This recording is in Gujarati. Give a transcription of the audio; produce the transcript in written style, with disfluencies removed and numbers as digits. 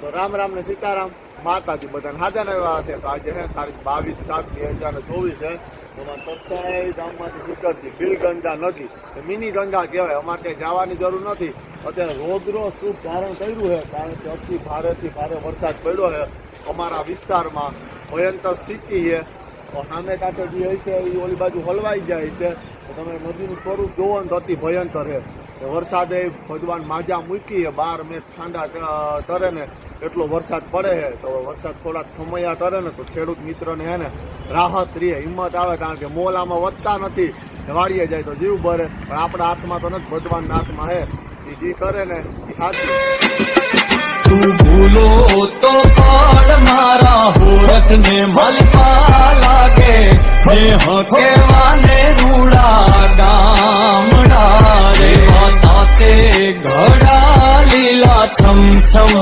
તો રામ રામ ને સીતારામ, માતાજી બધાને હાજર આવ્યા છે. તો આજે તારીખ 22/7/2024 છે. તત્કાળ ગામમાંથી નીકળતી બિલગંગા નદી, મિની ગંગા કહેવાય. અમારે ક્યાંય જવાની જરૂર નથી. અત્યારે રોદરો સ્વરૂપ ધારણ કર્યું છે, કારણ કે અતિ ભારેથી ભારે વરસાદ પડ્યો છે અમારા વિસ્તારમાં. ભયંકર સ્થિતિ છે. સામે કાંઠે જે હોય છે એ ઓલી બાજુ હલવાઈ જાય છે. તો તમે નદીનું સ્વરૂપ જોવો ને તો અતિ ભયંકર છે. વરસાદે ભગવાન માજા મૂકી છે. 12 મેચ ઠંડા તરે ને એટલો વરસાદ પડે છે. તો વરસાદ થોડાક થમૈયા તરે ને તો ખેડૂત મિત્રને હે ને રાહત રહે, હિંમત આવે. કારણ કે મોલામાં વધતા નથી, વાળીએ જાય તો જીવ ભરે. પણ આપણા હાથમાં તો નથી, ભગવાનના હાથમાં હે. એ જે કરે ને એ સાચું. તું ભૂલો તો પડ મારા હોરખ ને મલપા લાગે, ને હકેવાને રૂડા ગામડા રે. તાતે ઘડા લીલા છમ છમ